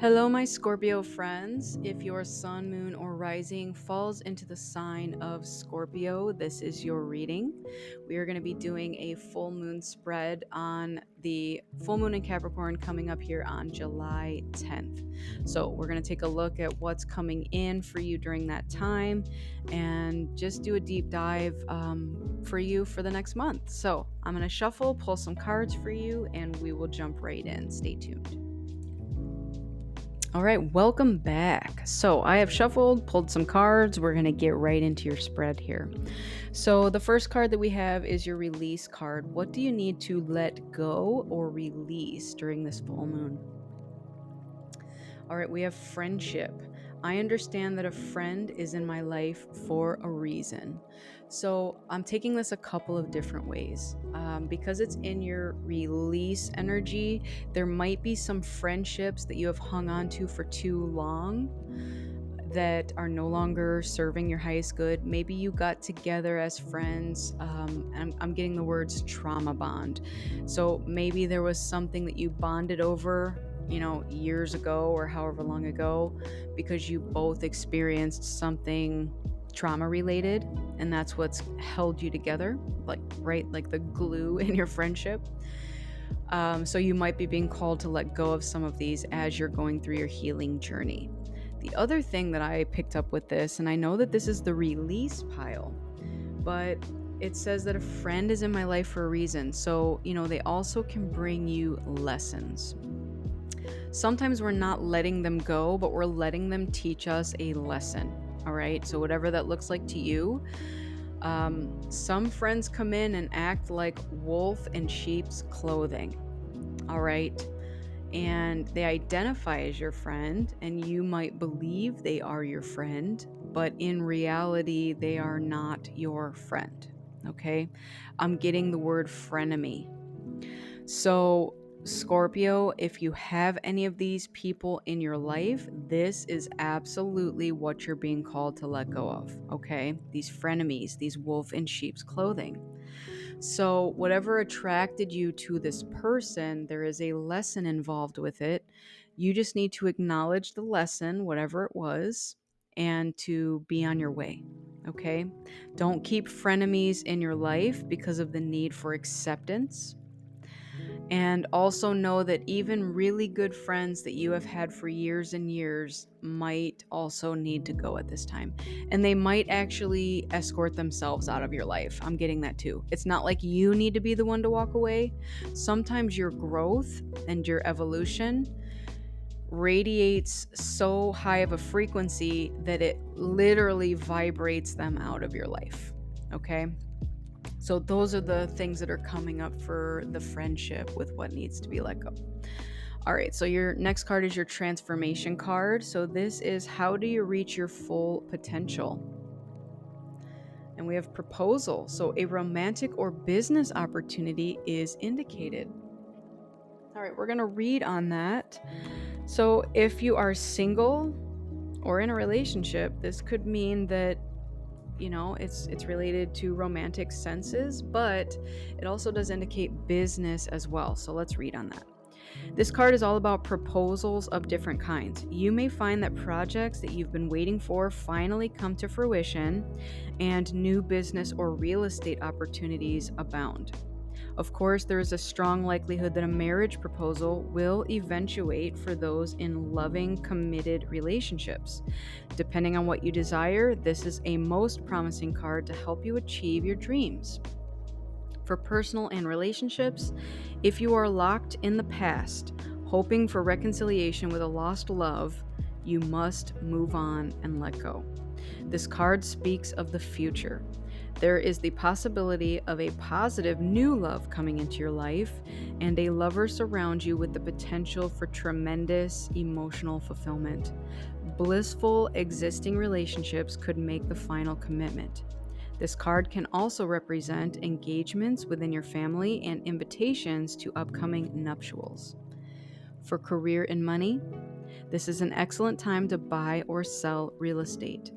Hello, my Scorpio friends. If your sun, moon, or rising falls into the sign of Scorpio, this is your reading. We are going to be doing a full moon spread on the full moon in Capricorn coming up here on July 10th. So, we're going to take a look at what's coming in for you during that time and just do a deep dive for you for the next month. So, I'm going to shuffle, pull some cards for you, and we will jump right in. Stay tuned. All right, welcome back. So, I have shuffled, pulled some cards. We're going to get right into your spread here. So, the first card that we have is your release card. What do you need to let go or release during this full moon? All right, we have friendship. I understand that a friend is in my life for a reason. So I'm taking this a couple of different ways. Because it's in your release energy, there might be some friendships that you have hung on to for too long that are no longer serving your highest good. Maybe you got together as friends. And I'm getting the words trauma bond. So maybe there was something that you bonded over, years ago or however long ago, because you both experienced something trauma related. And that's what's held you together, like, right? Like the glue in your friendship. So you might be being called to let go of some of these as you're going through your healing journey. The other thing that I picked up with this, and I know that this is the release pile, but it says that a friend is in my life for a reason. So, they also can bring you lessons. Sometimes we're not letting them go, but we're letting them teach us a lesson. All right. So, whatever that looks like to you, some friends come in and act like wolf in sheep's clothing. All right. And they identify as your friend, and you might believe they are your friend, but in reality, they are not your friend. Okay. I'm getting the word frenemy. So, Scorpio, if you have any of these people in your life, this is absolutely what you're being called to let go of. Okay. These frenemies, these wolf in sheep's clothing. So, whatever attracted you to this person, there is a lesson involved with it. You just need to acknowledge the lesson, whatever it was, and to be on your way. Okay? Don't keep frenemies in your life because of the need for acceptance. And also know that even really good friends that you have had for years and years might also need to go at this time. And they might actually escort themselves out of your life. I'm getting that too. It's not like you need to be the one to walk away. Sometimes your growth and your evolution radiates so high of a frequency that it literally vibrates them out of your life. Okay? So those are the things that are coming up for the friendship with what needs to be let go. All right, so your next card is your transformation card. So this is how do you reach your full potential? And we have proposal. So a romantic or business opportunity is indicated. All right, we're going to read on that. So if you are single or in a relationship, this could mean that it's related to romantic senses, but it also does indicate business as well. So let's read on that. This card is all about proposals of different kinds. You may find that projects that you've been waiting for finally come to fruition, and new business or real estate opportunities abound. Of course, there is a strong likelihood that a marriage proposal will eventuate for those in loving, committed relationships. Depending on what you desire, this is a most promising card to help you achieve your dreams. For personal and relationships, if you are locked in the past, hoping for reconciliation with a lost love, you must move on and let go. This card speaks of the future. There is the possibility of a positive new love coming into your life, and a lover surrounds you with the potential for tremendous emotional fulfillment. Blissful existing relationships could make the final commitment. This card can also represent engagements within your family and invitations to upcoming nuptials. For career and money, this is an excellent time to buy or sell real estate.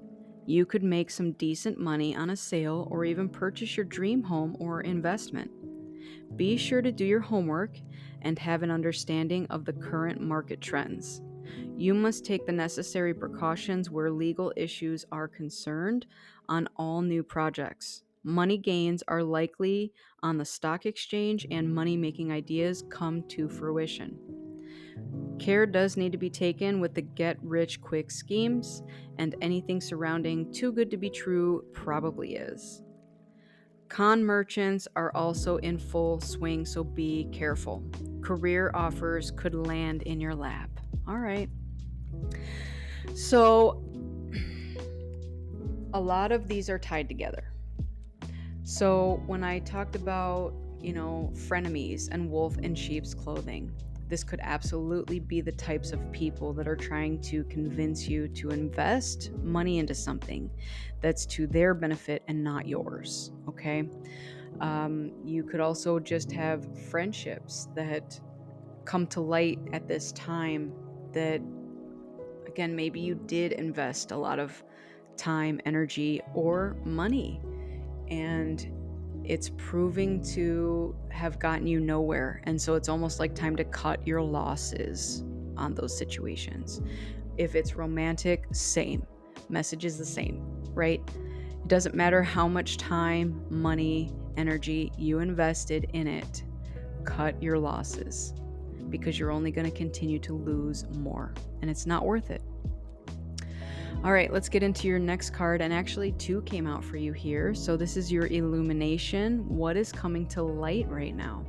You could make some decent money on a sale or even purchase your dream home or investment. Be sure to do your homework and have an understanding of the current market trends. You must take the necessary precautions where legal issues are concerned on all new projects. Money gains are likely on the stock exchange and money making ideas come to fruition. Care does need to be taken with the get rich quick schemes, and anything surrounding too good to be true probably is. Con merchants are also in full swing, so be careful. Career offers could land in your lap. All right. So, a lot of these are tied together. So, when I talked about, frenemies and wolf in sheep's clothing, this could absolutely be the types of people that are trying to convince you to invest money into something that's to their benefit and not yours. Okay. You could also just have friendships that come to light at this time that, again, maybe you did invest a lot of time, energy, or money, and it's proving to have gotten you nowhere. And so it's almost like time to cut your losses on those situations. If it's romantic, same. Message is the same, right? It doesn't matter how much time, money, energy you invested in it. Cut your losses because you're only going to continue to lose more, and it's not worth it. All right, let's get into your next card. And actually, two came out for you here. So, this is your illumination. What is coming to light right now?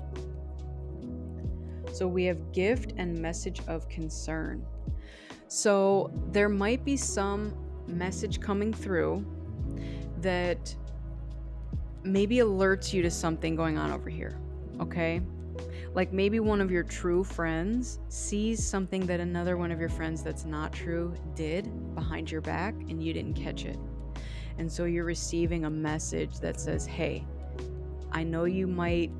So, we have gift and message of concern. So, there might be some message coming through that maybe alerts you to something going on over here. Okay. Like maybe one of your true friends sees something that another one of your friends that's not true did behind your back and you didn't catch it. And so you're receiving a message that says, hey, I know you might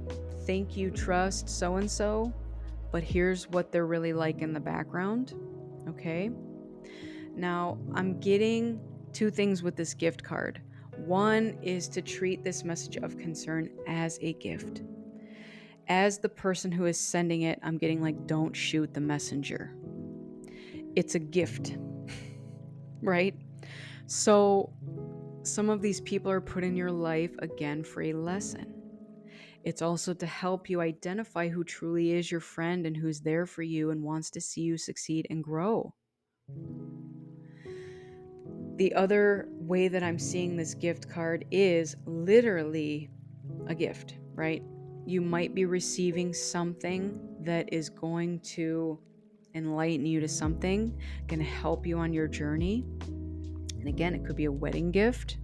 think you trust so and so, but here's what they're really like in the background. Okay. Now, I'm getting two things with this gift card. One is to treat this message of concern as a gift. As the person who is sending it, I'm getting like, don't shoot the messenger. It's a gift, right? So some of these people are put in your life again for a lesson. It's also to help you identify who truly is your friend and who's there for you and wants to see you succeed and grow. The other way that I'm seeing this gift card is literally a gift, right? You might be receiving something that is going to enlighten you to something, going to help you on your journey. And again, it could be a wedding gift,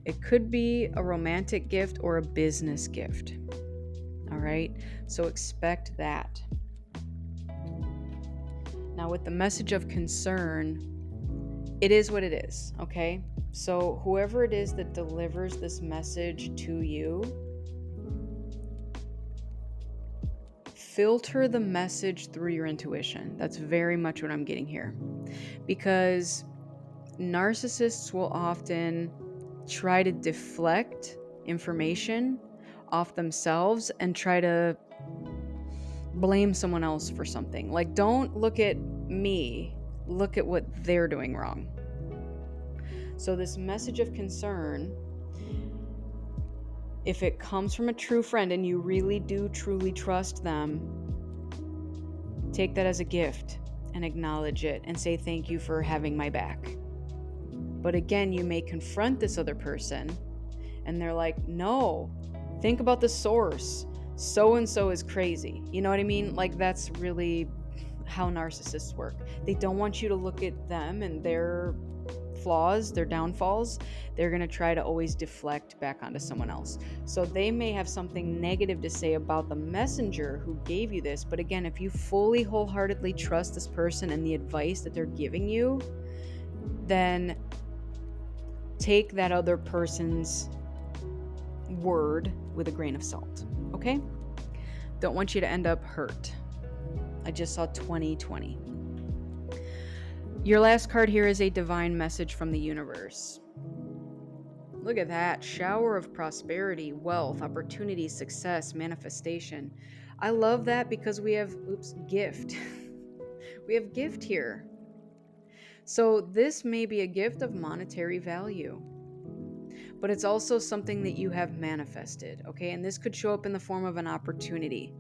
it could be a romantic gift, or a business gift. All right, so expect that. Now, with the message of concern, it is what it is, okay? So, whoever it is that delivers this message to you, filter the message through your intuition. That's very much what I'm getting here. Because narcissists will often try to deflect information off themselves and try to blame someone else for something. Like, don't look at me, look at what they're doing wrong. So, this message of concern, if it comes from a true friend and you really do truly trust them, take that as a gift and acknowledge it and say thank you for having my back. But again, you may confront this other person and they're like, no, think about the source. So and so is crazy. You know what I mean? Like, that's really how narcissists work. They don't want you to look at them and their flaws, their downfalls. They're going to try to always deflect back onto someone else. So they may have something negative to say about the messenger who gave you this. But again, if you fully wholeheartedly trust this person and the advice that they're giving you, then take that other person's word with a grain of salt. Okay? Don't want you to end up hurt. I just saw 2020. Your last card here is a divine message from the universe. Look at that. Shower of prosperity, wealth, opportunity, success, manifestation. I love that because we have, gift. We have gift here. So this may be a gift of monetary value, but it's also something that you have manifested, okay? And this could show up in the form of an opportunity,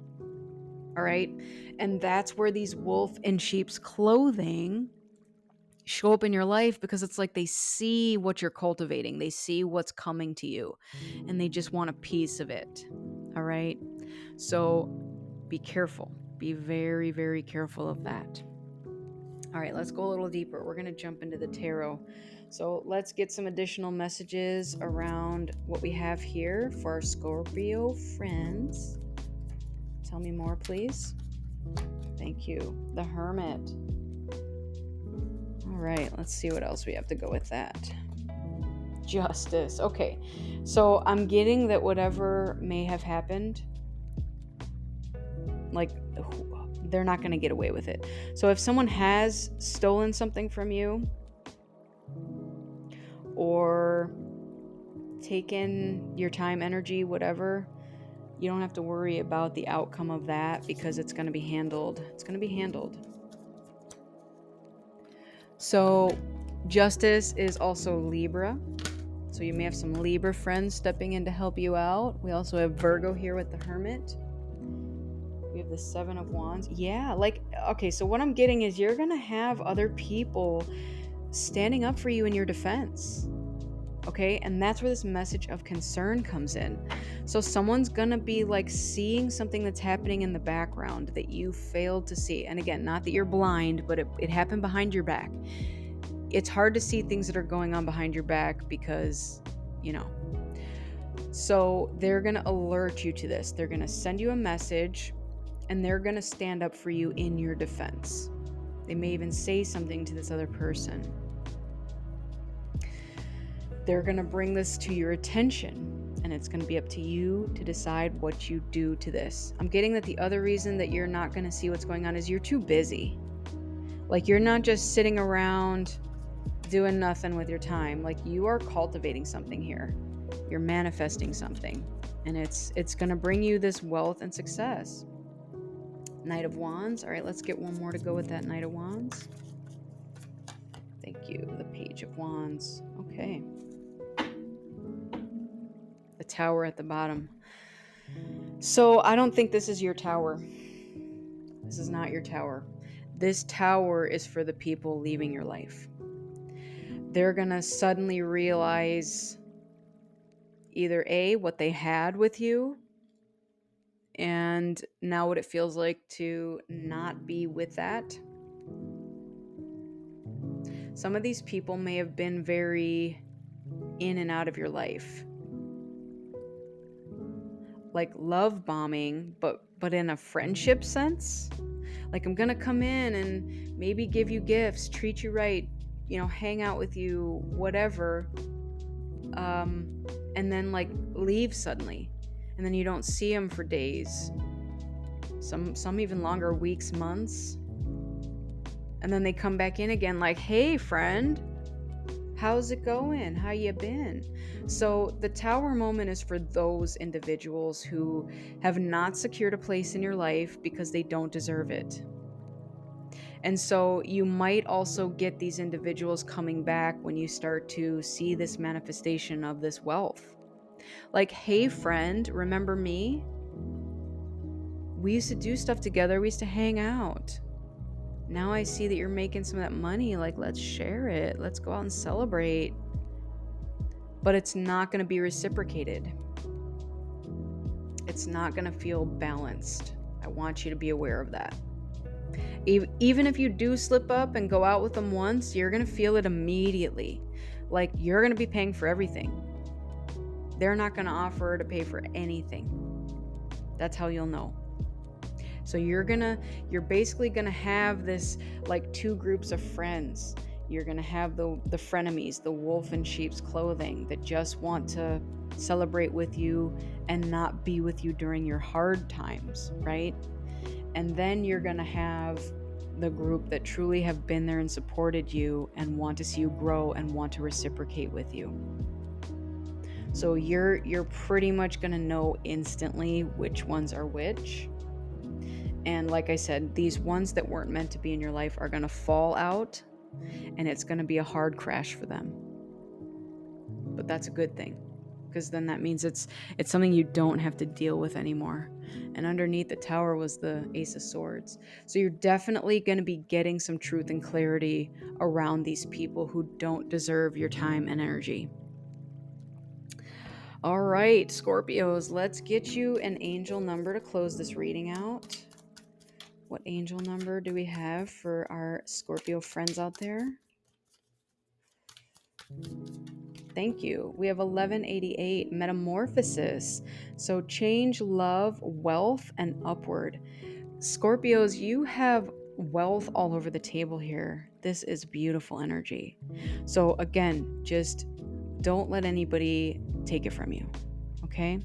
all right? And that's where these wolf in sheep's clothing show up in your life, because it's like they see what you're cultivating, they see what's coming to you, and they just want a piece of it, all right? So be careful. Be very, very careful of that. All right, let's go a little deeper. We're going to jump into the tarot. So let's get some additional messages around what we have here for our Scorpio friends. Tell me more, please. Thank you. The Hermit. All right, let's see what else we have to go with that. Justice. Okay, so I'm getting that whatever may have happened, like, they're not going to get away with it. So if someone has stolen something from you or taken your time, energy, whatever, you don't have to worry about the outcome of that, because it's going to be handled. It's going to be handled. So justice is also Libra. So you may have some Libra friends stepping in to help you out. We also have Virgo here with the Hermit. We have the Seven of Wands. Yeah, like, okay, so what I'm getting is you're going to have other people standing up for you in your defense. Okay, and that's where this message of concern comes in. So someone's gonna be like seeing something that's happening in the background that you failed to see. And again, not that you're blind, but it happened behind your back. It's hard to see things that are going on behind your back because, you know. So they're gonna alert you to this. They're gonna send you a message, and they're gonna stand up for you in your defense. They may even say something to this other person. They're going to bring this to your attention, and it's going to be up to you to decide what you do to this. I'm getting that the other reason that you're not going to see what's going on is you're too busy. Like, you're not just sitting around doing nothing with your time. Like, you are cultivating something here. You're manifesting something, and it's going to bring you this wealth and success. Knight of Wands. All right, let's get one more to go with that Knight of Wands. Thank you. The Page of Wands. Okay. The Tower at the bottom. So I don't think this is your tower. This is not your tower. This tower is for the people leaving your life. They're going to suddenly realize either A, what they had with you, and now what it feels like to not be with that. Some of these people may have been very in and out of your life. Like love bombing, but in a friendship sense. Like, I'm gonna come in and maybe give you gifts, treat you right, hang out with you, whatever, and then like leave suddenly, and then you don't see them for days, some even longer, weeks, months, and then they come back in again like, hey friend, how's it going? How you been? So the Tower moment is for those individuals who have not secured a place in your life because they don't deserve it. And so you might also get these individuals coming back when you start to see this manifestation of this wealth. Like, hey friend, remember me? We used to do stuff together. We used to hang out. Now I see that you're making some of that money. Like, let's share it. Let's go out and celebrate. But it's not going to be reciprocated. It's not going to feel balanced. I want you to be aware of that. Even if you do slip up and go out with them once, you're going to feel it immediately. Like, you're going to be paying for everything. They're not going to offer to pay for anything. That's how you'll know. So you're basically going to have this like two groups of friends. You're going to have the frenemies, the wolf in sheep's clothing, that just want to celebrate with you and not be with you during your hard times, right? And then you're going to have the group that truly have been there and supported you and want to see you grow and want to reciprocate with you. So you're pretty much going to know instantly which ones are which. And like I said, these ones that weren't meant to be in your life are going to fall out, and it's going to be a hard crash for them. But that's a good thing, because then that means it's something you don't have to deal with anymore. And underneath the tower was the Ace of Swords. So you're definitely going to be getting some truth and clarity around these people who don't deserve your time and energy. All right, Scorpios, let's get you an angel number to close this reading out. What angel number do we have for our Scorpio friends out there? Thank you. We have 1188, Metamorphosis. So change, love, wealth, and upward. Scorpios, you have wealth all over the table here. This is beautiful energy. So again, just don't let anybody take it from you. Okay?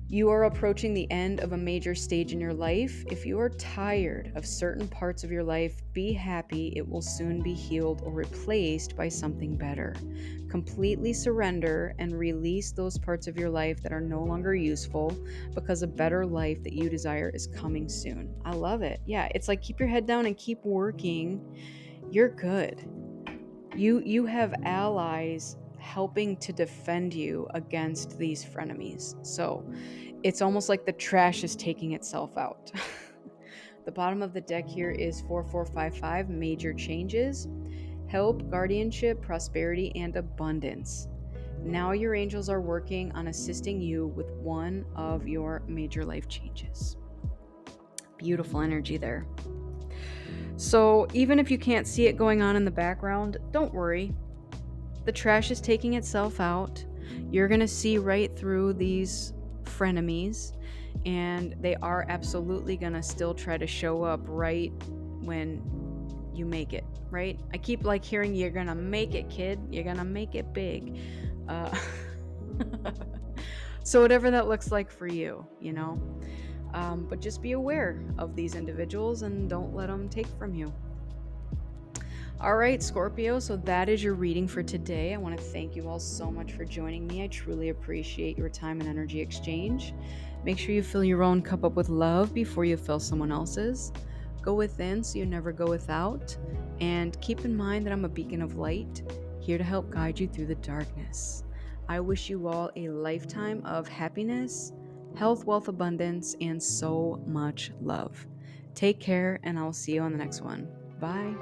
You are approaching the end of a major stage in your life. If you are tired of certain parts of your life, be happy it will soon be healed or replaced by something better. Completely surrender and release those parts of your life that are no longer useful, because a better life that you desire is coming soon. I love it. Yeah, it's like keep your head down and keep working. You're good. You have allies helping to defend you against these frenemies. So, it's almost like the trash is taking itself out. The bottom of the deck here is 4455, major changes, help, guardianship, prosperity, and abundance. Now your angels are working on assisting you with one of your major life changes. Beautiful energy there. So, even if you can't see it going on in the background, don't worry. The trash is taking itself out. You're going to see right through these frenemies, and they are absolutely going to still try to show up right when you make it, right? I keep like hearing, you're going to make it, kid. You're going to make it big. Uh, so, whatever that looks like for you, you know. But just be aware of these individuals and don't let them take from you. All right, Scorpio, so that is your reading for today. I want to thank you all so much for joining me. I truly appreciate your time and energy exchange. Make sure you fill your own cup up with love before you fill someone else's. Go within so you never go without. And keep in mind that I'm a beacon of light, here to help guide you through the darkness. I wish you all a lifetime of happiness, health, wealth, abundance, and so much love. Take care, and I'll see you on the next one. Bye.